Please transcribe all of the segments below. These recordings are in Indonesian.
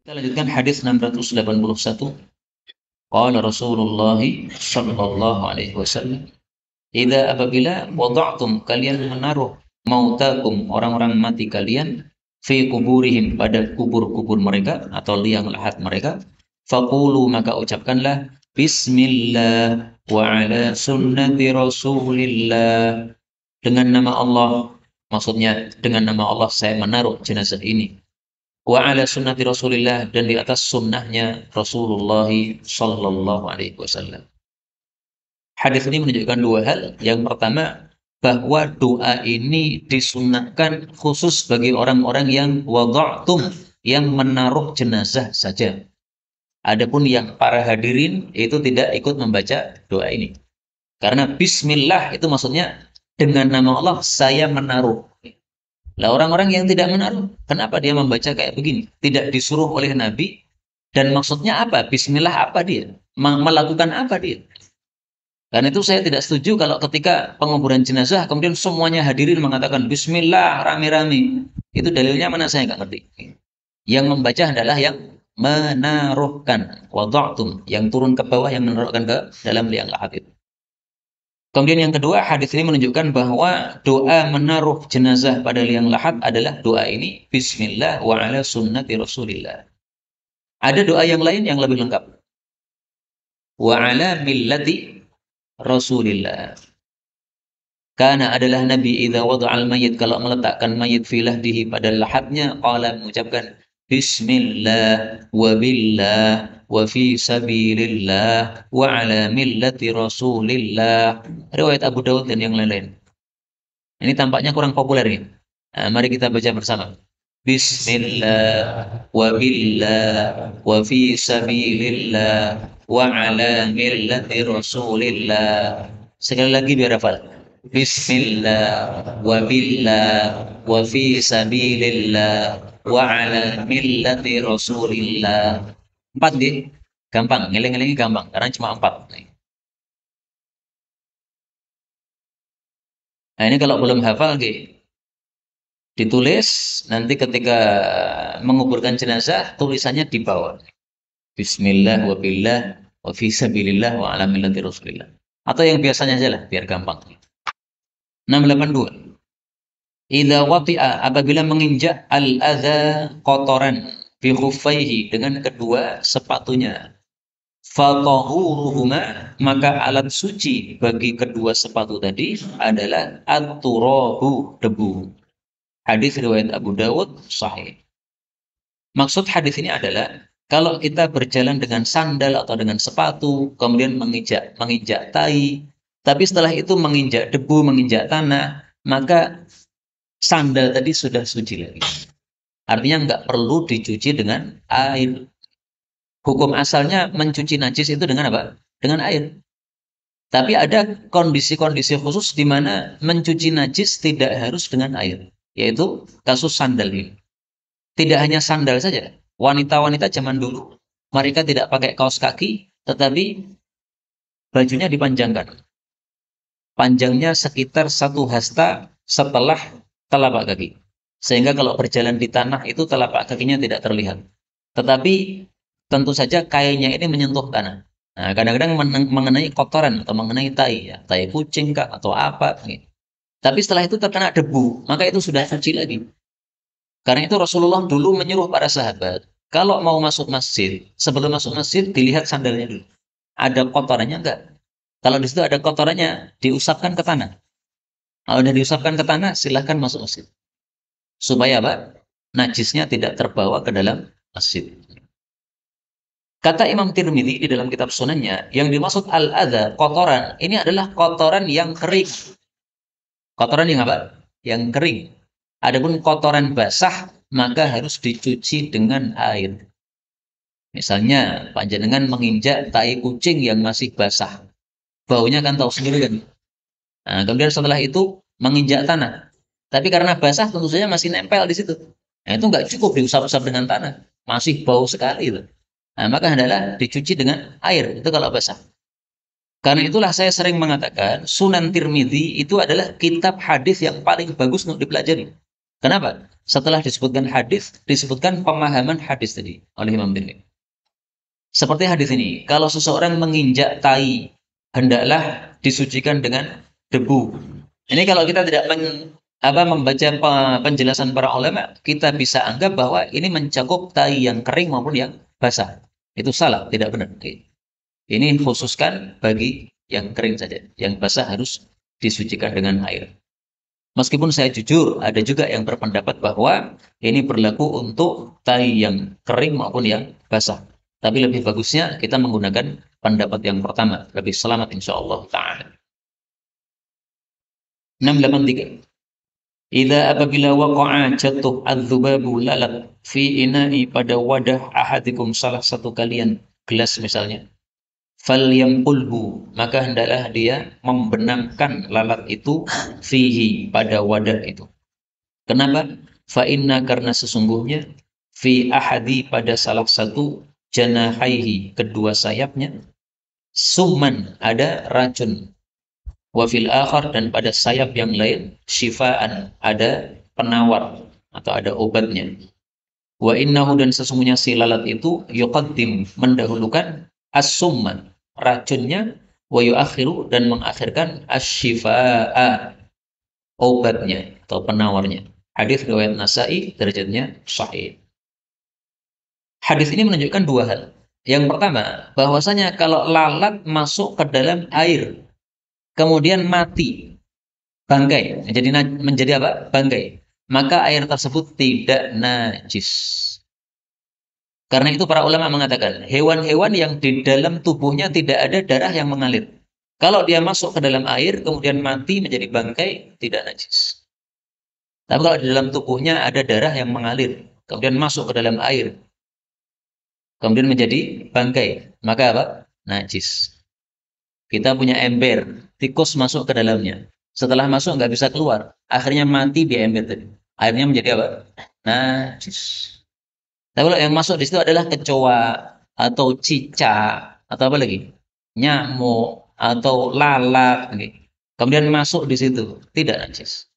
Kita lanjutkan hadis 681. Qala Rasulullah sallallahu alaihi wasallam, "Idza apabila wada'tum kalian menaruh mautakum orang-orang mati kalian fi kuburihim pada kubur-kubur mereka atau liang lahat mereka, faqulu maka ucapkanlah bismillah wa ala sunnati Rasulillah, dengan nama Allah, maksudnya dengan nama Allah saya menaruh jenazah ini, wa ala sunnati Rasulillah, dan di atas sunnahnya Rasulullah sallallahu alaihi wasallam. Hadis ini menunjukkan dua hal. Yang pertama, bahwa doa ini disunnahkan khusus bagi orang-orang yang wada'tum, yang menaruh jenazah saja. Adapun yang para hadirin itu tidak ikut membaca doa ini. Karena bismillah itu maksudnya dengan nama Allah saya menaruh. Lah orang-orang yang tidak menaruh, kenapa dia membaca kayak begini? Tidak disuruh oleh Nabi, dan maksudnya apa? Bismillah apa dia? Melakukan apa dia? Karena itu saya tidak setuju kalau ketika penguburan jenazah kemudian semuanya hadirin mengatakan Bismillah rame-rame. Itu dalilnya mana, saya nggak ngerti. Yang membaca adalah yang menaruhkan, wada'tum, yang turun ke bawah, yang menaruhkan ke dalam liang lahat itu. Kemudian yang kedua, hadis ini menunjukkan bahwa doa menaruh jenazah pada liang lahat adalah doa ini, Bismillah wa ala sunnati Rasulillah. Ada doa yang lain yang lebih lengkap. Wa ala millati Rasulillah. Karena adalah Nabi idza wada'al mayyit, kalau meletakkan mayit fi lahdihi pada lahatnya, qala mengucapkan Bismillah wa billah wa fi sabilillah wa ala millati Rasulillah. Riwayat Abu Dawud dan yang lain-lain. Ini tampaknya kurang populer ini. Nah, mari kita baca bersama. Bismillah wa billah wa fi sabilillah wa ala millati Rasulillah. Sekali lagi biar hafal. Bismillah wa billah wa fi sabilillah wa ala millati Rasulillah. 4 deh. Gampang, ngeling-ngelingi gampang karena cuma 4. Nah, ini kalau belum hafal ditulis, nanti ketika menguburkan jenazah tulisannya di bawah. Bismillah wa billah wa fi sabilillah wa ala millati Rasulillah. Atau yang biasanya aja lah biar gampang. 682. Idza wati'a, apabila menginjak al-adza, kotoran, bi khuffaihi, dengan kedua sepatunya, fatahuruhuma, maka alat suci bagi kedua sepatu tadi adalah at-turabu, debu. Hadis riwayat Abu Dawud sahih. Maksud hadis ini adalah kalau kita berjalan dengan sandal atau dengan sepatu, kemudian menginjak tai, tapi setelah itu menginjak debu, menginjak tanah, maka sandal tadi sudah suci lagi. Artinya nggak perlu dicuci dengan air. Hukum asalnya mencuci najis itu dengan apa? Dengan air. Tapi ada kondisi-kondisi khusus di mana mencuci najis tidak harus dengan air, yaitu kasus sandal ini. Tidak hanya sandal saja, wanita-wanita zaman dulu mereka tidak pakai kaos kaki, tetapi bajunya dipanjangkan. Panjangnya sekitar 1 hasta setelah telapak kaki. Sehingga kalau berjalan di tanah itu telapak kakinya tidak terlihat. Tetapi tentu saja kainnya ini menyentuh tanah. Nah, kadang-kadang mengenai kotoran atau mengenai tai, ya, tai kucing kah atau apa gitu. Tapi setelah itu terkena debu, maka itu sudah suci lagi. Karena itu Rasulullah dulu menyuruh para sahabat, kalau mau masuk masjid, sebelum masuk masjid dilihat sandalnya dulu. Ada kotorannya enggak? Kalau di situ ada kotorannya, diusapkan ke tanah. Kalau sudah diusapkan ke tanah, silahkan masuk masjid. Supaya apa? Najisnya tidak terbawa ke dalam masjid. Kata Imam Tirmidzi di dalam kitab sunannya, yang dimaksud al-adza, kotoran, ini adalah kotoran yang kering. Kotoran yang apa? Yang kering. Adapun kotoran basah, maka harus dicuci dengan air. Misalnya, panjenengan menginjak tai kucing yang masih basah. Baunya kan tahu sendiri kan. Nah, kemudian setelah itu menginjak tanah. Tapi karena basah tentu saja masih nempel di situ. Nah, itu nggak cukup diusap-usap dengan tanah. Masih bau sekali itu. Nah, maka adalah dicuci dengan air. Itu kalau basah. Karena itulah saya sering mengatakan Sunan Tirmidzi itu adalah kitab hadis yang paling bagus untuk dipelajari. Kenapa? Setelah disebutkan hadis, disebutkan pemahaman hadis tadi oleh Imam Tirmidzi. Seperti hadis ini, kalau seseorang menginjak tai, hendaklah disucikan dengan debu. Ini kalau kita tidak membaca penjelasan para ulama, kita bisa anggap bahwa ini mencakup tai yang kering maupun yang basah. Itu salah, tidak benar. Ini khususkan bagi yang kering saja. Yang basah harus disucikan dengan air. Meskipun saya jujur, ada juga yang berpendapat bahwa ini berlaku untuk tai yang kering maupun yang basah. Tapi lebih bagusnya kita menggunakan pendapat yang pertama, lebih selamat insya Allah ta'ala. 683. Idza apabila waqa'a jatuh adzubabu lalat fi ina'i pada wadah ahadikum salah satu kalian, gelas misalnya. Falyamqulhu, maka hendaklah dia membenamkan lalat itu fihi, pada wadah itu. Kenapa? Fa inna, karena sesungguhnya fi ahadi, pada salah satu janahaihi, kedua sayapnya, summan, ada racun. Wa fil akhar, dan pada sayap yang lain, syifaan, ada penawar atau ada obatnya. Wa innahu, dan sesungguhnya si lalat itu yuqaddim, mendahulukan as-summan, racunnya, wa yuakhiru, dan mengakhirkan asy-syifaa, obatnya atau penawarnya. Hadis riwayat Nasa'i, derajatnya sahih. Hadis ini menunjukkan dua hal. Yang pertama, bahwasanya kalau lalat masuk ke dalam air, kemudian mati, bangkai, menjadi apa? Bangkai. Maka air tersebut tidak najis. Karena itu para ulama mengatakan, hewan-hewan yang di dalam tubuhnya tidak ada darah yang mengalir. Kalau dia masuk ke dalam air, kemudian mati menjadi bangkai, tidak najis. Tapi kalau di dalam tubuhnya ada darah yang mengalir, kemudian masuk ke dalam air, kemudian menjadi bangkai, maka apa? Najis. Kita punya ember, tikus masuk ke dalamnya. Setelah masuk nggak bisa keluar, akhirnya mati di ember tadi. Akhirnya menjadi apa? Najis. Tapi kalau yang masuk di situ adalah kecoa atau cicak atau apa lagi? Nyamuk atau lalat, kemudian masuk di situ, tidak najis.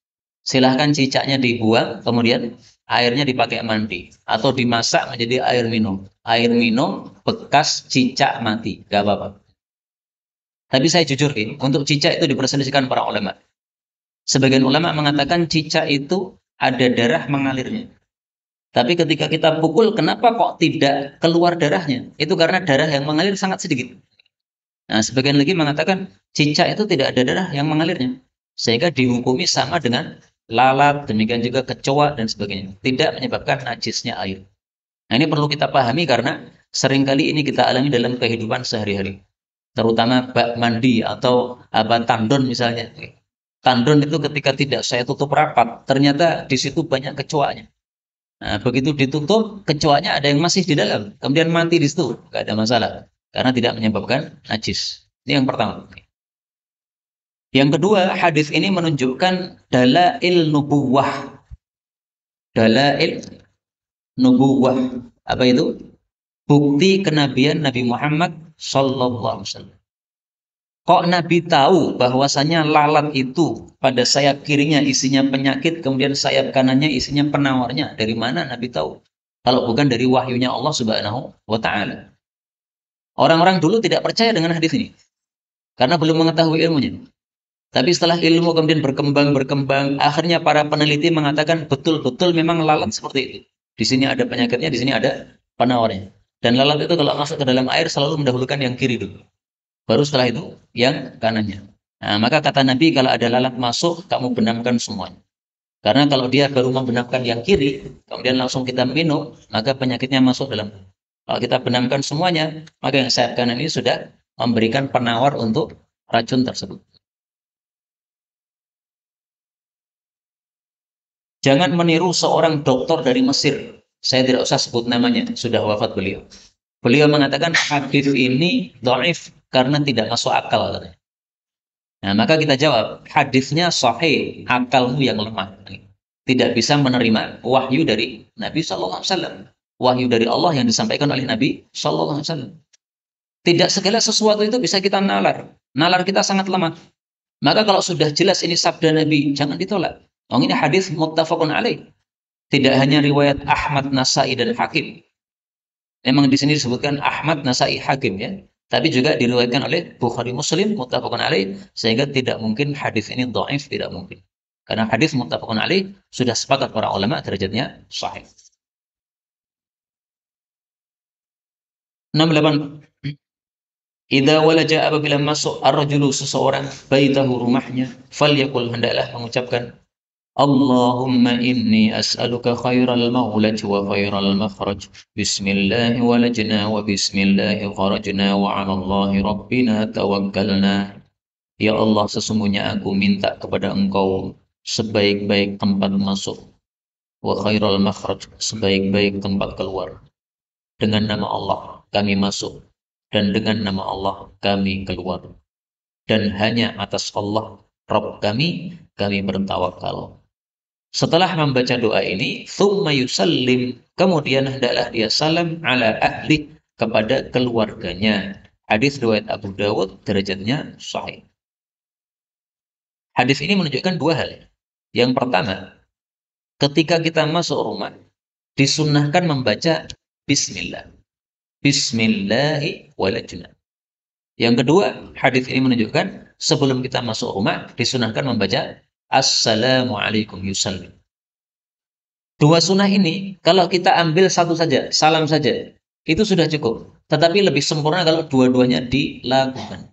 Silahkan cicaknya dibuang, kemudian airnya dipakai mandi atau dimasak menjadi air minum. Air minum bekas cicak mati, gak apa-apa. Tapi saya jujur, untuk cicak itu diperselisihkan para ulama. Sebagian ulama mengatakan cicak itu ada darah mengalirnya. Tapi ketika kita pukul, kenapa kok tidak keluar darahnya? Itu karena darah yang mengalir sangat sedikit. Nah, sebagian lagi mengatakan cicak itu tidak ada darah yang mengalirnya, sehingga dihukumi sama dengan lalat, demikian juga kecoa dan sebagainya. Tidak menyebabkan najisnya air. Nah, ini perlu kita pahami karena seringkali ini kita alami dalam kehidupan sehari-hari. Terutama bak mandi atau tandon misalnya. Tandon itu ketika tidak saya tutup rapat, ternyata di situ banyak kecoanya. Nah, begitu ditutup, kecoanya ada yang masih di dalam, kemudian mati di situ, nggak ada masalah, karena tidak menyebabkan najis. Ini yang pertama. Yang kedua, hadis ini menunjukkan dalail nubuwah. Dalail nubuwah. Apa itu? Bukti kenabian Nabi Muhammad sallallahu alaihi wasallam. Kok Nabi tahu bahwasanya lalat itu pada sayap kirinya isinya penyakit, kemudian sayap kanannya isinya penawarnya? Dari mana Nabi tahu? Kalau bukan dari wahyunya Allah Subhanahu wa Ta'ala. Orang-orang dulu tidak percaya dengan hadis ini karena belum mengetahui ilmunya. Tapi setelah ilmu kemudian berkembang, akhirnya para peneliti mengatakan betul-betul memang lalat seperti itu. Di sini ada penyakitnya, di sini ada penawarnya. Dan lalat itu kalau masuk ke dalam air selalu mendahulukan yang kiri dulu. Baru setelah itu yang kanannya. Nah, maka kata Nabi, kalau ada lalat masuk, kamu benamkan semuanya. Karena kalau dia baru membenamkan yang kiri, kemudian langsung kita minum, maka penyakitnya masuk dalam. Kalau kita benamkan semuanya, maka yang sayap kanan ini sudah memberikan penawar untuk racun tersebut. Jangan meniru seorang dokter dari Mesir. Saya tidak usah sebut namanya, sudah wafat beliau. Beliau mengatakan hadis ini dhaif karena tidak masuk akal. Nah, maka kita jawab, hadisnya sahih, akalmu yang lemah. Tidak bisa menerima wahyu dari Nabi sallallahu alaihi wasallam. Wahyu dari Allah yang disampaikan oleh Nabi sallallahu alaihi wasallam. Tidak segala sesuatu itu bisa kita nalar. Nalar kita sangat lemah. Maka kalau sudah jelas ini sabda Nabi, jangan ditolak. Oh, ini hadis muttafaqun alaih. Tidak hanya riwayat Ahmad, Nasai dan Hakim. Memang di sini disebutkan Ahmad, Nasai, Hakim ya. Tapi juga diriwayatkan oleh Bukhari Muslim muttafaqun alaih, sehingga tidak mungkin hadis ini dhaif, tidak mungkin. Karena hadis muttafaqun alaih sudah sepakat para ulama derajatnya sahih. 68. Idza walaja apabila masuk ar-rajulu seseorang baitahu rumahnya, falyakul hendaklah mengucapkan Allahumma inni as'aluka khairal mawlaj wa khairal makhraj. Bismillah walajna wa bismillah kharajna wa 'ala Allahi rabbina tawakkalna. Ya Allah, sesungguhnya aku minta kepada Engkau sebaik-baik tempat masuk, wa khairal makhraj, sebaik-baik tempat keluar. Dengan nama Allah kami masuk, dan dengan nama Allah kami keluar. Dan hanya atas Allah Rabb kami bertawakal. Setelah membaca doa ini, thumma yusallim, kemudian hendaklah dia salam ala ahli, kepada keluarganya. Hadis riwayat Abu Dawud, derajatnya sahih. Hadis ini menunjukkan dua hal. Yang pertama, ketika kita masuk rumah, disunnahkan membaca Bismillah. Bismillahi walajna. Yang kedua, hadis ini menunjukkan sebelum kita masuk rumah, disunnahkan membaca Assalamualaikum yusallim. Dua sunnah ini, kalau kita ambil satu saja, salam saja, itu sudah cukup. Tetapi lebih sempurna kalau dua-duanya dilakukan.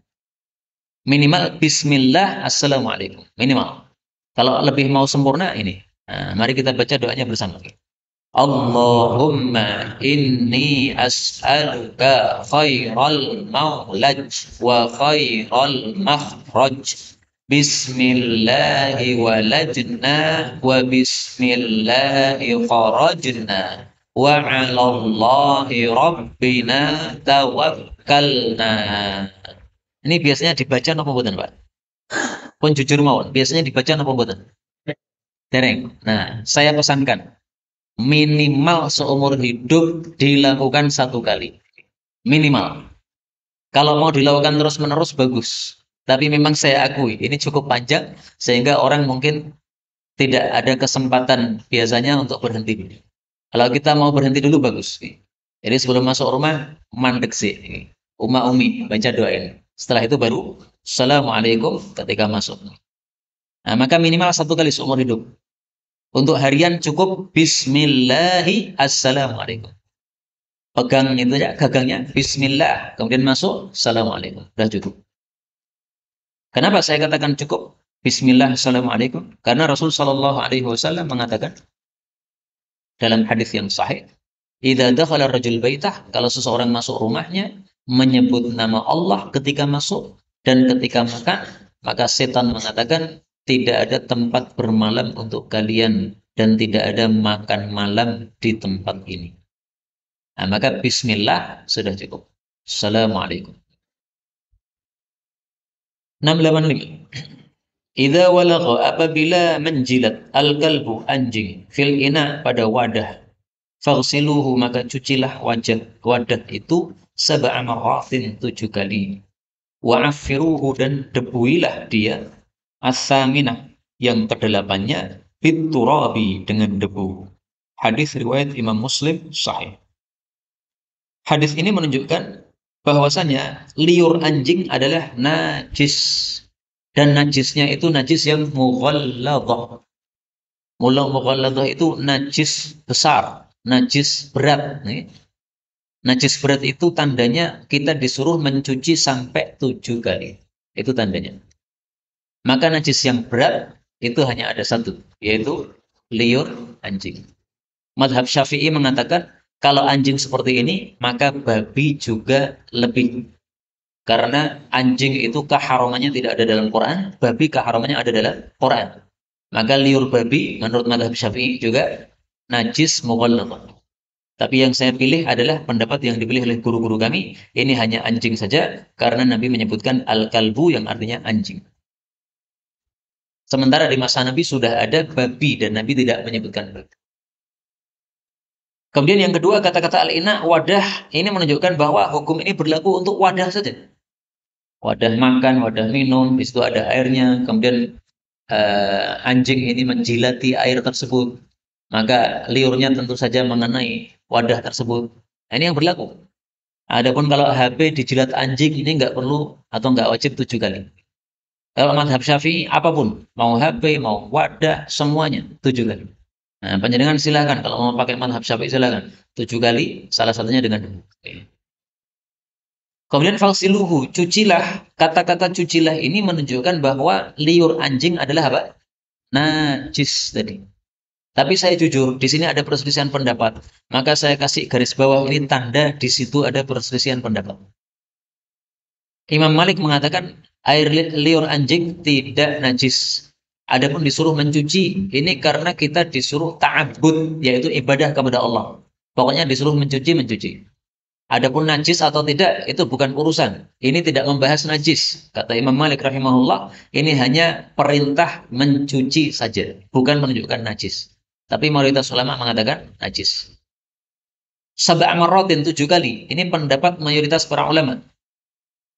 Minimal Bismillah, Assalamualaikum. Minimal. Kalau lebih mau sempurna ini. Nah, mari kita baca doanya bersama. Allahumma inni as'aluka khairal mawlaj wa khairal makhraj. Bismillahi walajna wa bismillahi kharajna wa 'ala Allahi rabbina tawakkalna. Ini biasanya dibaca napa mboten, Pak? Pun jujur mawon, biasanya dibaca napa mboten? Dereng. Nah, saya pesankan minimal seumur hidup dilakukan satu kali. Minimal. Kalau mau dilakukan terus-menerus bagus. Tapi memang saya akui, ini cukup panjang, sehingga orang mungkin tidak ada kesempatan biasanya untuk berhenti. Kalau kita mau berhenti dulu, bagus. Jadi sebelum masuk rumah, mandek sih. Umi, baca doain. Setelah itu baru, Assalamualaikum ketika masuk. Nah, maka minimal satu kali seumur hidup. Untuk harian cukup Bismillahi Assalamualaikum. Pegang itu ya, gagangnya Bismillah. Kemudian masuk, Assalamualaikum. Sudah cukup. Kenapa saya katakan cukup Bismillah Assalamualaikum? Karena Rasul Shallallahu Alaihi Wasallam mengatakan dalam hadis yang sahih, idza dakhala rajul baitah, kalau seseorang masuk rumahnya menyebut nama Allah ketika masuk dan ketika makan, maka setan mengatakan tidak ada tempat bermalam untuk kalian dan tidak ada makan malam di tempat ini. Nah, maka Bismillah sudah cukup. Assalamualaikum. 685. Idza walagha, apabila menjilat al-kalbu anjing fil ina pada wadah, faghsiluhu, maka cucilah wadah itu sab'a marratin 7 kali. Wa affiruhu, dan debuilah dia as-saminah, yang kedelapannya biturabi, dengan debu. Hadis riwayat Imam Muslim sahih. Hadis ini menunjukkan bahwasanya liur anjing adalah najis, dan najisnya itu najis yang mughalladhah. Mughalladhah itu najis besar, najis berat. Najis berat itu tandanya kita disuruh mencuci sampai 7 kali. Itu tandanya. Maka najis yang berat itu hanya ada satu, yaitu liur anjing. Madhab Syafi'i mengatakan kalau anjing seperti ini, maka babi juga lebih. Karena anjing itu keharamannya tidak ada dalam Quran, babi keharamannya ada dalam Quran. Maka liur babi menurut madhab Syafi'i juga najis mughalladhah. Tapi yang saya pilih adalah pendapat yang dipilih oleh guru-guru kami, ini hanya anjing saja, karena Nabi menyebutkan al-kalbu yang artinya anjing. Sementara di masa Nabi sudah ada babi dan Nabi tidak menyebutkan babi. Kemudian yang kedua, kata-kata al-ina, wadah, ini menunjukkan bahwa hukum ini berlaku untuk wadah saja. Wadah makan, wadah minum, di situ ada airnya, kemudian anjing ini menjilati air tersebut, maka liurnya tentu saja mengenai wadah tersebut. Nah, ini yang berlaku. Adapun kalau HP dijilat anjing ini nggak perlu atau nggak wajib 7 kali. Kalau mazhab Syafi'i apapun, mau HP, mau wadah, semuanya 7 kali. Nah, panjenengan silakan kalau mau pakai mazhab Syafi'i silakan 7 kali, salah satunya dengan debu. Kemudian faksiluhu, cucilah. Kata-kata cucilah ini menunjukkan bahwa liur anjing adalah apa? Najis tadi. Tapi saya jujur, di sini ada perselisihan pendapat. Maka saya kasih garis bawah ini tanda di situ ada perselisihan pendapat. Imam Malik mengatakan air liur anjing tidak najis. Adapun disuruh mencuci, ini karena kita disuruh ta'abbud, yaitu ibadah kepada Allah. Pokoknya disuruh mencuci, mencuci. Adapun najis atau tidak, itu bukan urusan. Ini tidak membahas najis. Kata Imam Malik rahimahullah, ini hanya perintah mencuci saja, bukan menunjukkan najis. Tapi mayoritas ulama mengatakan najis. Sab'a marratin 7 kali. Ini pendapat mayoritas para ulama.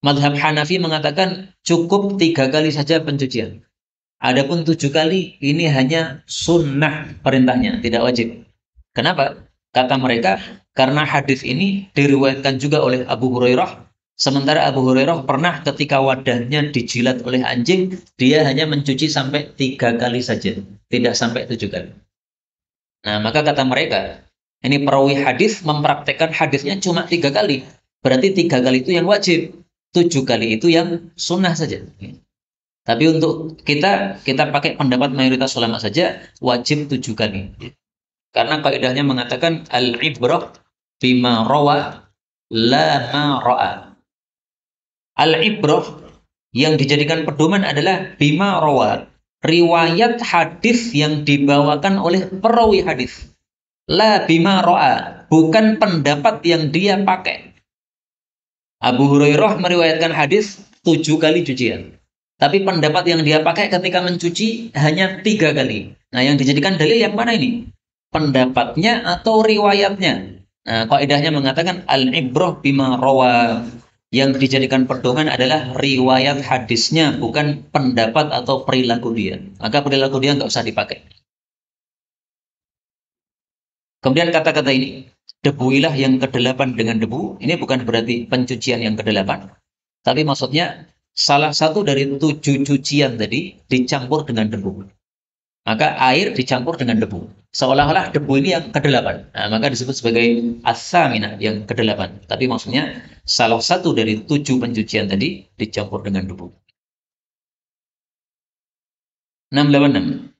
Madhab Hanafi mengatakan cukup 3 kali saja pencucian. Adapun 7 kali ini hanya sunnah perintahnya, tidak wajib. Kenapa? Kata mereka, karena hadis ini diriwayatkan juga oleh Abu Hurairah. Sementara Abu Hurairah pernah ketika wadahnya dijilat oleh anjing, dia hanya mencuci sampai 3 kali saja, tidak sampai 7 kali. Nah, maka kata mereka, ini perawi hadis mempraktekkan hadisnya cuma 3 kali. Berarti 3 kali itu yang wajib, 7 kali itu yang sunnah saja. Tapi untuk kita pakai pendapat mayoritas ulama saja, wajib 7 kali. Karena kaidahnya mengatakan al-ibrah bima rawa la ma ra'a. Al-ibrah yang dijadikan pedoman adalah bima rawa, riwayat hadis yang dibawakan oleh perawi hadis. La bima ra'a, bukan pendapat yang dia pakai. Abu Hurairah meriwayatkan hadis 7 kali cucian. Tapi pendapat yang dia pakai ketika mencuci hanya 3 kali. Nah, yang dijadikan dalil yang mana ini? Pendapatnya atau riwayatnya? Nah, kaidahnya mengatakan al-ibrah bima rawa. Yang dijadikan pedoman adalah riwayat hadisnya, bukan pendapat atau perilaku dia. Maka perilaku dia nggak usah dipakai. Kemudian kata-kata ini, debuilah yang ke-8 dengan debu. Ini bukan berarti pencucian yang ke-8. Tapi maksudnya salah satu dari 7 cucian tadi dicampur dengan debu. Maka air dicampur dengan debu. Seolah-olah debu ini yang ke-8. Nah, maka disebut sebagai as-saminah, yang ke-8. Tapi maksudnya salah satu dari 7 pencucian tadi dicampur dengan debu. 686.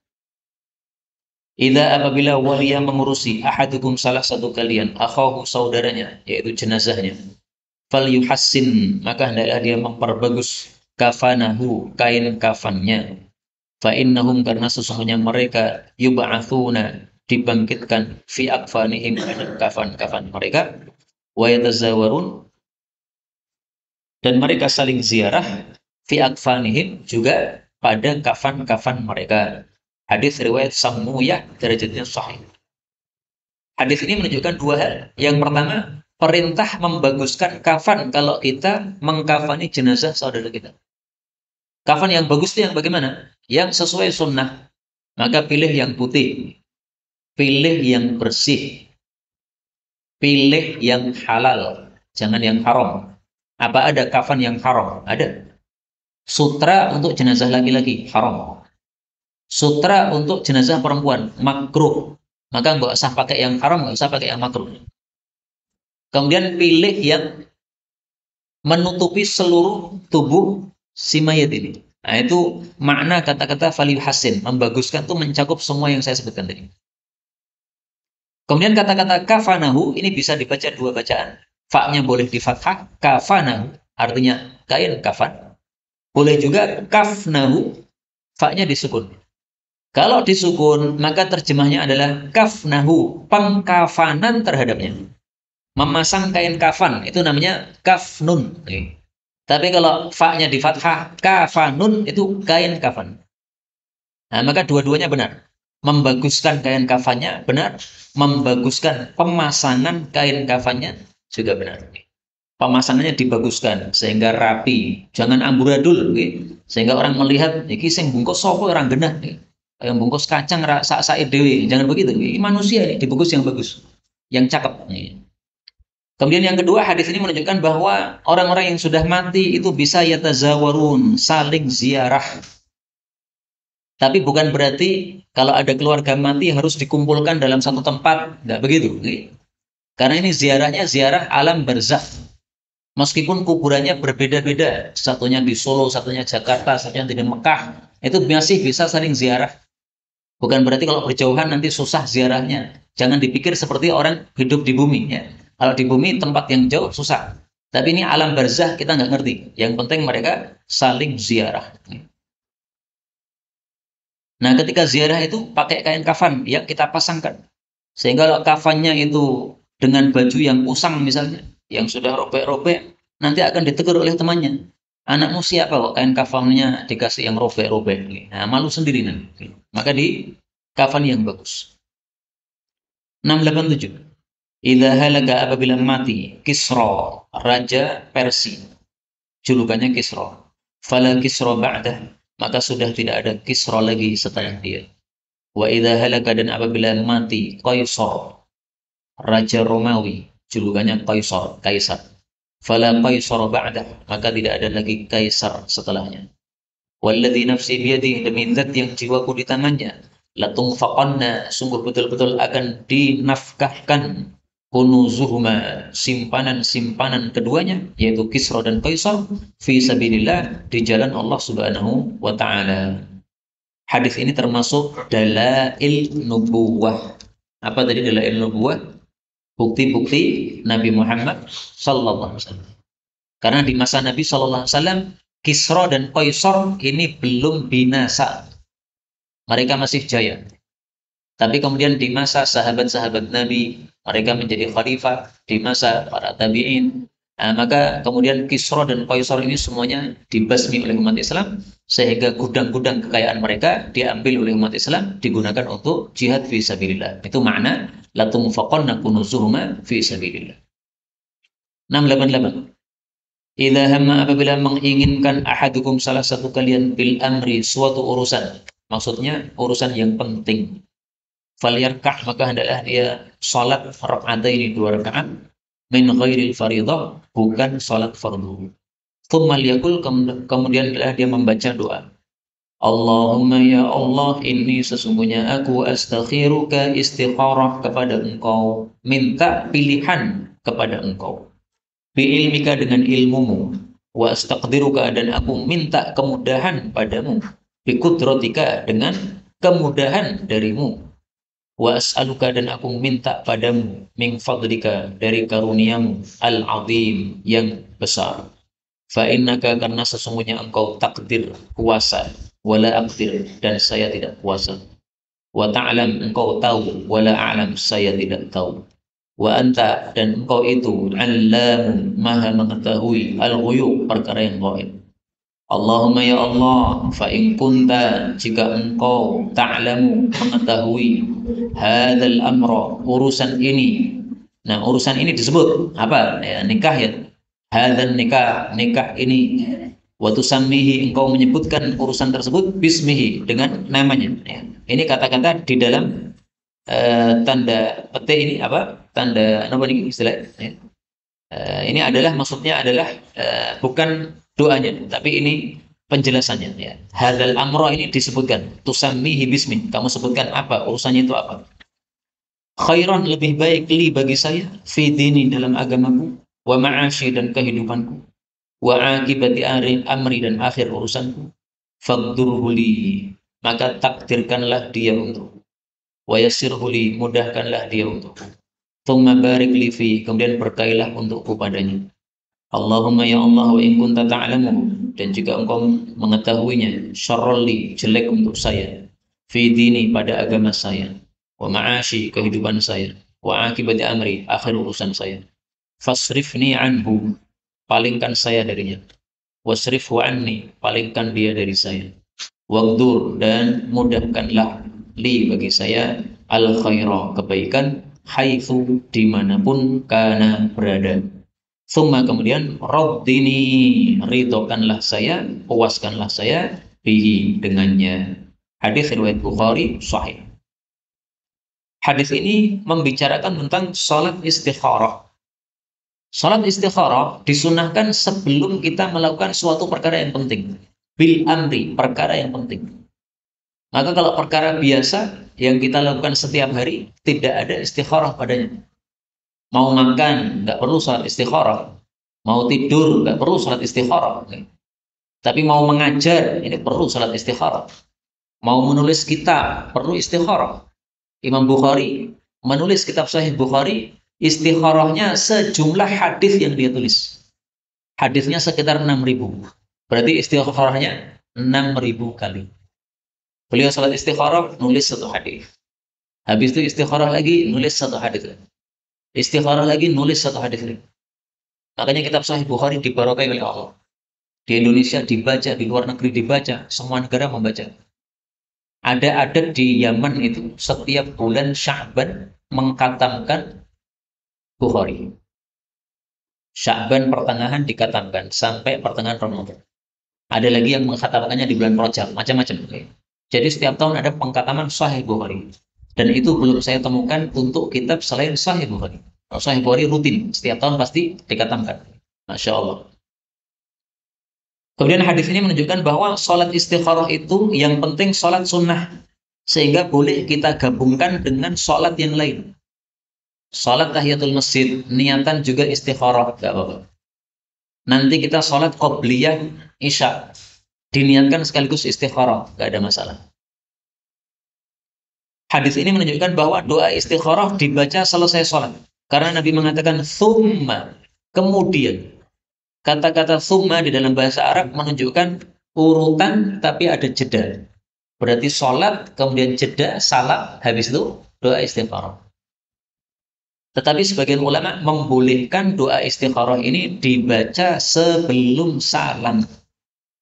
Idza apabila waliya mengurusi ahadukum salah satu kalian akhahu saudaranya, yaitu jenazahnya, fal yuhassin, maka hendaklah dia memperbagus kafanahu, kain kafannya. Fa innahum, karena sesungguhnya mereka yub'atsuna, dibangkitkan fi akfanihim, kafan-kafan mereka, wa yatazawarun, dan mereka saling ziarah fi akfanihim, juga pada kafan-kafan mereka. Hadis riwayat Samuyah, derajatnya sahih. Hadis ini menunjukkan 2 hal. Yang pertama, perintah membaguskan kafan kalau kita mengkafani jenazah saudara kita. Kafan yang bagus itu yang bagaimana? Yang sesuai sunnah. Maka pilih yang putih, pilih yang bersih, pilih yang halal, jangan yang haram. Apa ada kafan yang haram? Ada. Sutra untuk jenazah laki-laki haram. Sutra untuk jenazah perempuan makruh. Maka nggak usah pakai yang haram, nggak usah pakai yang makruh. Kemudian pilih yang menutupi seluruh tubuh si mayat ini. Nah, itu makna kata-kata falil hasin, membaguskan itu mencakup semua yang saya sebutkan tadi. Kemudian kata-kata kafanahu ini bisa dibaca 2 bacaan. Fa-nya boleh di fathah, kafanahu artinya kain kafan. Boleh juga kafnahu, fa-nya disukun. Kalau disukun, maka terjemahnya adalah kafnahu, pengkafanan terhadapnya. Memasang kain kafan, itu namanya kafnun. Tapi kalau fa-nya di fathah, kafanun, itu kain kafan. Nah, maka dua-duanya benar. Membaguskan kain kafannya benar, membaguskan pemasangan kain kafannya juga benar. Pemasangannya dibaguskan sehingga rapi, jangan amburadul. Sehingga orang melihat iki sing bungkus sapa orang genah. Yang bungkus kacang sak-sake dhewe. Jangan begitu. Ini manusia ini dibungkus yang bagus, yang cakep. Kemudian yang kedua, hadis ini menunjukkan bahwa orang-orang yang sudah mati itu bisa yatazawarun, saling ziarah. Tapi bukan berarti kalau ada keluarga mati harus dikumpulkan dalam satu tempat. Tidak begitu. Karena ini ziarahnya ziarah alam barzakh. Meskipun kuburannya berbeda-beda, satunya di Solo, satunya Jakarta, satunya di Mekah, itu masih bisa saling ziarah. Bukan berarti kalau berjauhan nanti susah ziarahnya. Jangan dipikir seperti orang hidup di bumi. Ya. Kalau di bumi tempat yang jauh susah. Tapi ini alam barzakh kita nggak ngerti. Yang penting mereka saling ziarah. Nah, ketika ziarah itu pakai kain kafan yang kita pasangkan. Sehingga kalau kafannya itu dengan baju yang usang misalnya, yang sudah robek-robek, nanti akan ditegur oleh temannya. Anakmu siapa kok kain kafannya dikasih yang robek-robek? Nah, malu sendiri nanti. Maka di kafan yang bagus. 687. Idza halaka apabila mati Kisra, raja Persia. Julukannya Kisra. Fala Kisra ba'dah, maka sudah tidak ada Kisra lagi setelah dia. Wa idza halaka, dan apabila mati Qaisar, raja Romawi, julukannya Kaisar. Fala Qaisar ba'dah, maka tidak ada lagi kaisar setelahnya. Walladzi nafsi biyadihi, demi zat yang jiwaku di tangannya, latunfaqanna, sungguh betul-betul akan dinafkahkan kunuzuhuma, simpanan-simpanan keduanya, yaitu Kisra dan Kaisar, fi sabilillah, di jalan Allah Subhanahu wa taala. Hadis ini termasuk dalail nubuwah. Apa tadi dalail nubuwah? Bukti-bukti Nabi Muhammad sallallahu alaihi wasallam. Karena di masa Nabi sallallahu alaihi wasallam, Kisra dan Kaisar ini belum binasa. Mereka masih jaya. Tapi kemudian di masa sahabat-sahabat Nabi, mereka menjadi khalifah, di masa para tabi'in. Nah, maka kemudian Kisra dan Kaisar ini semuanya dibasmi oleh umat Islam, sehingga gudang-gudang kekayaan mereka diambil oleh umat Islam, digunakan untuk jihad fi sabilillah. Itu makna latunfaqanna kunuzuhuma fi sabilillah. 688. Idza hamma, apabila menginginkan ahadukum, salah satu kalian, bil amri, suatu urusan. Maksudnya urusan yang penting. Falyarkah, maka hendaklah dia salat raka'ataini, 2 rakaat, min ghairil faridah, bukan salat fardu. Tsumma liyaqul, kemudian dia membaca doa. Allahumma ya Allah, inni sesungguhnya aku astakhiruka, istikharah kepada engkau, minta pilihan kepada engkau. Bi'ilmika, dengan ilmumu, wa astaqdiruka, dan aku minta kemudahan padamu, biqudratika, dengan kemudahan darimu, wa as'aluka, dan aku minta padamu, min fadlika, dari karuniamu, al-azim, yang besar. Fa innaka, karena sesungguhnya engkau takdir, kuasa, wala aqdir, dan saya tidak kuasa. Wa ta'lam, engkau tahu, wala a'lam, saya tidak tahu. Wa anta, dan engkau itu, allamu, maha mengetahui, al-ghuyub, perkara yang gaib. Allahumma ya Allah, fa in kunta, jika engkau ta'lamu, mengetahui, hadzal amra, urusan ini. Nah, urusan ini disebut apa? Ya, nikah ya. Hadzal nikah, nikah ini. Wa tusammihi, engkau menyebutkan urusan tersebut bismihi, dengan namanya. Ya. Ini kata-kata di dalam tanda petik ini apa? Tanda apa ini istilah? Ya. Ini adalah maksudnya adalah bukan doanya, tapi ini penjelasannya. Ya. Hadzal amra ini disebutkan, tusammihi bismi, kamu sebutkan apa, urusannya itu apa. Khairan, lebih baik, li, bagi saya, fi dini, dalam agamaku, wa ma'ashi, dan kehidupanku, wa akibati amri, dan akhir urusanku, faqdurhu li, maka takdirkanlah dia untukku, wa yassirhu li, mudahkanlah dia untukku, tsumma barik li fi, kemudian berkailah untukku padanya. Allahumma ya Allah, wa in kunta ta'lamu, dan jika engkau mengetahuinya, syarrul li, jelek untuk saya, fi dini, pada agama saya, wa ma'ashi, kehidupan saya, wa akibati amri, akhir urusan saya, fasrifni anhu, palingkan saya darinya, wasrifhu anni, palingkan dia dari saya, waqdur, dan mudahkanlah li, bagi saya, al khaira, kebaikan, haitsu, dimanapun, kana, berada. Thumma kemudian raddini, ridhokanlah saya, puaskanlah saya bihi dengannya. Hadis riwayat Bukhari sahih. Hadis ini membicarakan tentang salat istikharah. Salat istikharah disunahkan sebelum kita melakukan suatu perkara yang penting. Bil amri, perkara yang penting. Maka kalau perkara biasa yang kita lakukan setiap hari, tidak ada istikharah padanya. Mau makan, nggak perlu salat istikharah. Mau tidur, nggak perlu salat istikharah. Tapi mau mengajar, ini perlu salat istikharah. Mau menulis kitab, perlu istikharah. Imam Bukhari menulis kitab Sahih Bukhari, istikharahnya sejumlah hadis yang dia tulis. Hadisnya sekitar 6.000. Berarti istikharahnya 6.000 kali. Beliau salat istikharah, nulis satu hadis. Habis itu istikharah lagi, nulis satu hadis. Istikharah lagi, nulis satu hadis. Makanya kitab Sahih Bukhari dibarokai oleh Allah. Di Indonesia dibaca, di luar negeri dibaca, semua negara membaca. Ada adat di Yaman itu, setiap bulan Sya'ban mengkatamkan Bukhari. Sya'ban pertengahan dikatamkan sampai pertengahan Ramadan. Ada lagi yang mengkatamkannya di bulan Rajab, macam-macam. Jadi setiap tahun ada pengkataman Sahih Bukhari. Dan itu belum saya temukan untuk kitab selain Sahih Bukhari. Sahih Bukhari rutin, setiap tahun pasti dikatamkan. Masya Allah. Kemudian hadis ini menunjukkan bahwa sholat istikharah itu yang penting sholat sunnah. Sehingga boleh kita gabungkan dengan sholat yang lain. Sholat tahiyatul masjid, niatan juga istikharah. Gak apa-apa. Nanti kita sholat qobliyah isya. Diniatkan sekaligus istikharah. Gak ada masalah. Hadis ini menunjukkan bahwa doa istikharah dibaca selesai sholat. Karena Nabi mengatakan thumma, kemudian. Kata-kata thumma di dalam bahasa Arab menunjukkan urutan tapi ada jeda. Berarti sholat, kemudian jeda, salam, habis itu doa istikharah. Tetapi sebagian ulama membolehkan doa istikharah ini dibaca sebelum salam.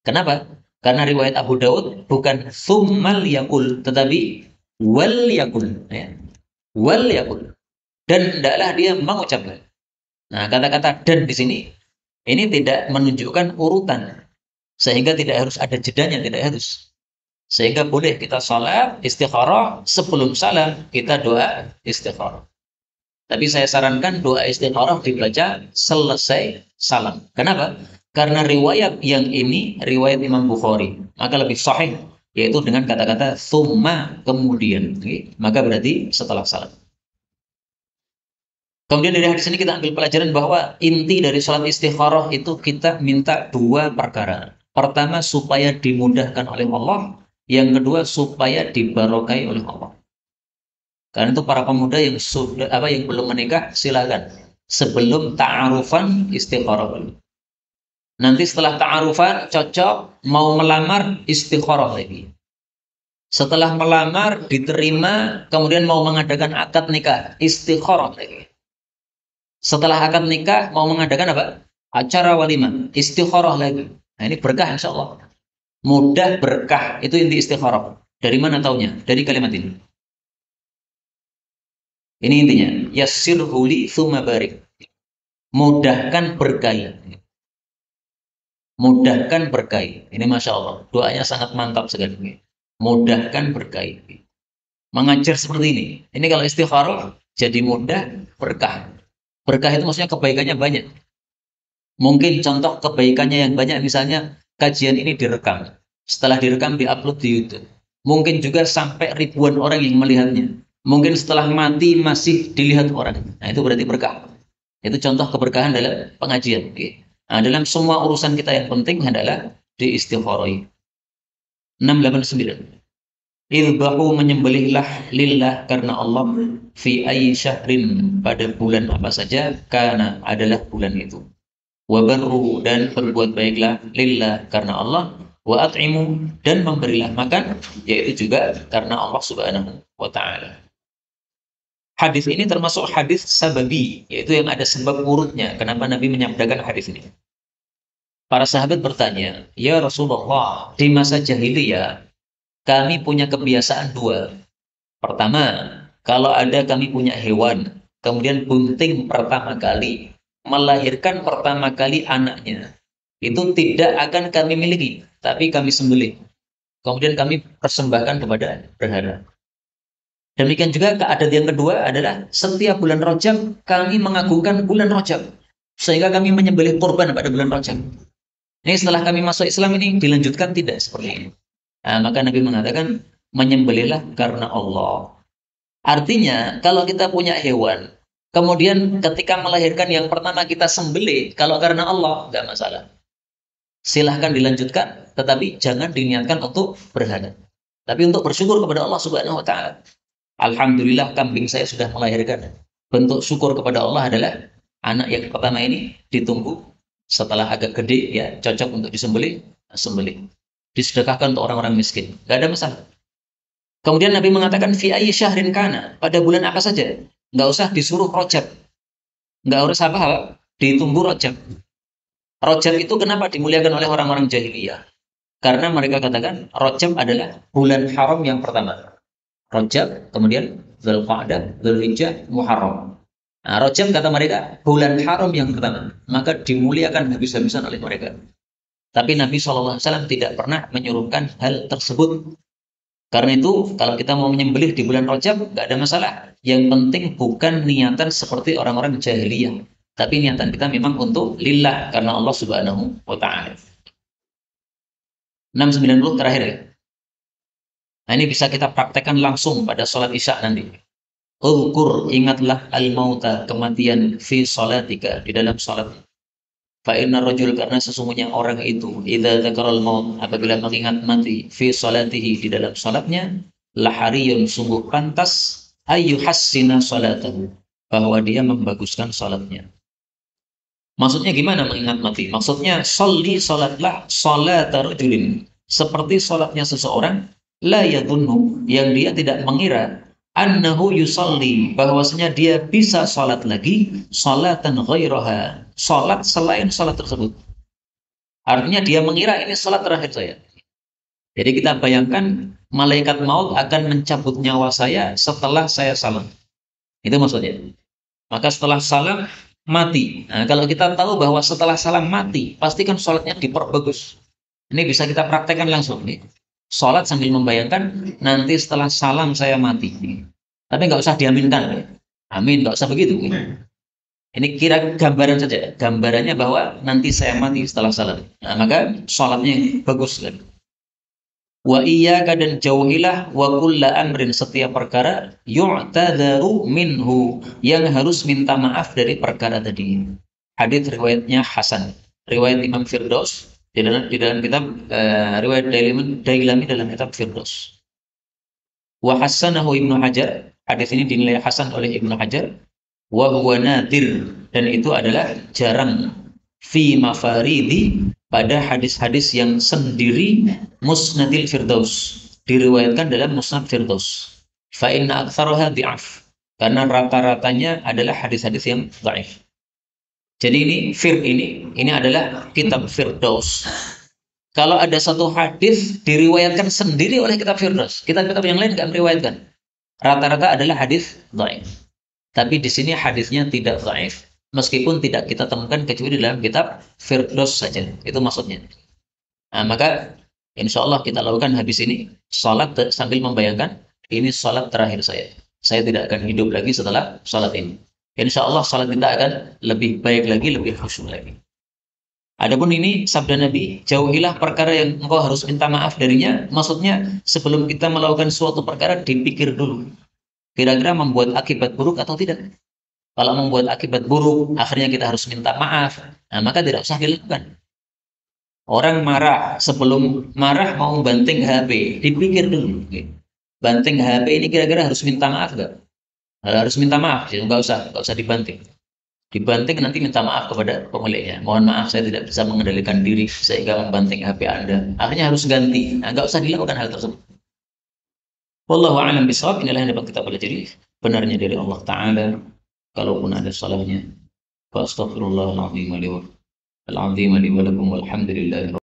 Kenapa? Karena riwayat Abu Daud bukan thummal yakul, tetapi wal yakul. Ya. Wal yakul. Dan hendaklah dia mengucapkan. Nah, kata-kata dan di sini ini tidak menunjukkan urutan. Sehingga tidak harus ada jedanya, tidak harus. Sehingga boleh kita salat istikharah sebelum salam, kita doa istikharah. Tapi saya sarankan doa istikharah dibaca selesai salam. Kenapa? Karena riwayat yang ini riwayat Imam Bukhari, maka lebih sahih, yaitu dengan kata-kata thumma, kemudian. Maka berarti setelah salam. Kemudian dari hadis ini kita ambil pelajaran bahwa inti dari sholat istikharah itu kita minta dua perkara. Pertama, supaya dimudahkan oleh Allah. Yang kedua, supaya dibarokai oleh Allah. Karena itu para pemuda yang yang belum menikah, silakan sebelum ta'arufan istikharah. Nanti setelah ta'arufan cocok, mau melamar istikharah lagi. Setelah melamar diterima, kemudian mau mengadakan akad nikah, istikharah lagi. Setelah akad nikah mau mengadakan apa? Acara walimah, istikharah lagi. Nah, ini berkah insya Allah. Mudah berkah, itu inti istikharah. Dari mana taunya? Dari kalimat ini. Ini intinya. Yassirhu li tsumma barik. Mudahkan berkah. Mudahkan berkah. Ini Masya Allah. Doanya sangat mantap sekali. Mudahkan berkah. Mengajar seperti ini. Ini kalau istikharah jadi mudah berkah. Berkah itu maksudnya kebaikannya banyak. Mungkin contoh kebaikannya yang banyak, misalnya kajian ini direkam. Setelah direkam diupload di YouTube. Mungkin juga sampai ribuan orang yang melihatnya. Mungkin setelah mati masih dilihat orang. Nah, itu berarti berkah. Itu contoh keberkahan dalam pengajian. Nah, dalam semua urusan kita yang penting adalah diistikharah. 689. Idbahu, menyembelihlah lillah karena Allah fi ayyi syahrin, pada bulan apa saja, karena adalah bulan itu. Wa barru, dan berbuat baiklah lillah karena Allah, wa at'imu, dan memberilah makan, yaitu juga karena Allah Subhanahu wa taala. Hadis ini termasuk hadis sababi, yaitu yang ada sebab urutnya kenapa Nabi menyabdakan hadis ini. Para sahabat bertanya, "Ya Rasulullah, di masa jahiliyah kami punya kebiasaan dua. Pertama, kalau ada kami punya hewan, kemudian bunting pertama kali melahirkan pertama kali anaknya, itu tidak akan kami miliki, tapi kami sembelih. Kemudian kami persembahkan kepada berhala. Demikian juga keadaan yang kedua adalah setiap bulan Rajab kami mengagungkan bulan Rajab, sehingga kami menyembelih korban pada bulan Rajab. Ini setelah kami masuk Islam ini dilanjutkan tidak seperti ini. Nah, maka Nabi mengatakan menyembelihlah karena Allah. Artinya kalau kita punya hewan, kemudian ketika melahirkan yang pertama kita sembelih, kalau karena Allah nggak masalah. Silahkan dilanjutkan, tetapi jangan diniatkan untuk berhala. Tapi untuk bersyukur kepada Allah Subhanahu wa taala. Alhamdulillah kambing saya sudah melahirkan. Bentuk syukur kepada Allah adalah anak yang pertama ini ditunggu, setelah agak gede ya cocok untuk disembelih, sembelih. Disedekahkan untuk orang-orang miskin. Gak ada masalah. Kemudian Nabi mengatakan fi ayyi syahrin kana, pada bulan apa saja. Nggak usah disuruh Rajab. Nggak harus apa-apa, ditunggu Rajab. Rajab itu kenapa dimuliakan oleh orang-orang jahiliyah? Karena mereka katakan Rajab adalah bulan haram yang pertama. Rajab, kemudian Dzulqa'dah, Dzulhijjah, Muharram. Nah, Rajab kata mereka bulan haram yang pertama, maka dimuliakan habis-habisan oleh mereka. Tapi Nabi SAW tidak pernah menyuruhkan hal tersebut. Karena itu, kalau kita mau menyembelih di bulan Rajab, nggak ada masalah. Yang penting bukan niatan seperti orang-orang jahiliyah, tapi niatan kita memang untuk lillah, karena Allah Subhanahu wa Ta'ala. 690 terakhir ya. Nah, ini bisa kita praktekkan langsung pada sholat Isya nanti. Ulkur, ingatlah al-mauta, kematian, fi sholatika, di dalam sholat. Fa inna rajul, karena sesungguhnya orang itu, idza dzakaral maut, apabila mengingat mati, fi sholatihi, di dalam sholatnya, lahariyun, sungguh pantas, ayyuhassina sholatahu, bahwa dia membaguskan sholatnya. Maksudnya gimana mengingat mati? Maksudnya, sholli sholatlah sholata rajulin, seperti sholatnya seseorang, la yadhunnu, yang dia tidak mengira, annahu yusalli, bahwasanya dia bisa sholat lagi, sholatan ghairaha, sholat selain sholat tersebut. Artinya dia mengira ini sholat terakhir saya. Jadi kita bayangkan malaikat maut akan mencabut nyawa saya setelah saya salam. Itu maksudnya. Maka setelah salam mati. Nah, kalau kita tahu bahwa setelah salam mati, pastikan sholatnya diperbagus. Ini bisa kita praktekkan langsung nih. Sholat sambil membayangkan nanti setelah salam saya mati. Tapi nggak usah diaminkan. Amin, nggak usah begitu. Ini kira gambaran saja. Gambarannya bahwa nanti saya mati setelah salat. Nah, maka sholatnya bagus kan. Wa iyyaka, dan jauhilah, wa kulla amrin, setiap perkara, yu'tadaru minhu, yang harus minta maaf dari perkara tadi. Hadits riwayatnya Hasan. Riwayat Imam Firdaus di dalam kitab riwayat Dailami dalam kitab Firdaus. Wa hasanahu Ibnu Hajar, hadis ini dinilai hasan oleh Ibnu Hajar. Wa huwa nadir, dan itu adalah jarang, fi mafaridi, pada hadis-hadis yang sendiri, musnadil Firdaus, diriwayatkan dalam musnad Firdaus. Fa inna aktsaraha dhi'af, karena rata-ratanya adalah hadis-hadis yang dhaif. Jadi ini adalah kitab Firdaus. Kalau ada satu hadis diriwayatkan sendiri oleh kitab Firdaus, kitab-kitab yang lain nggak meriwayatkan. Rata-rata adalah hadis dhaif. Tapi di sini hadisnya tidak dhaif, meskipun tidak kita temukan kecuali dalam kitab Firdaus saja. Itu maksudnya. Nah, maka insya Allah kita lakukan habis ini salat sambil membayangkan ini salat terakhir saya. Saya tidak akan hidup lagi setelah salat ini. Insya Allah salat kita akan lebih baik lagi, lebih khusyuk lagi. Adapun ini sabda Nabi, jauhilah perkara yang engkau harus minta maaf darinya. Maksudnya sebelum kita melakukan suatu perkara dipikir dulu. Kira-kira membuat akibat buruk atau tidak? Kalau membuat akibat buruk, akhirnya kita harus minta maaf. Nah, maka tidak usah dilakukan. Orang marah, sebelum marah mau banting HP, dipikir dulu. Banting HP ini kira-kira harus minta maaf nggak? Harus minta maaf, ya, nggak usah dibanting. Dibanting nanti minta maaf kepada pemiliknya. Mohon maaf, saya tidak bisa mengendalikan diri sehingga membanting HP Anda. Akhirnya harus ganti. Nah, nggak usah dilakukan hal tersebut. Wallahu a'lam bishawab. Inilah yang dapat kita pelajari, benarnya dari Allah Ta'ala. Kalaupun ada salahnya, fa astaghfirullahal azim li wa lakum walhamdulillahi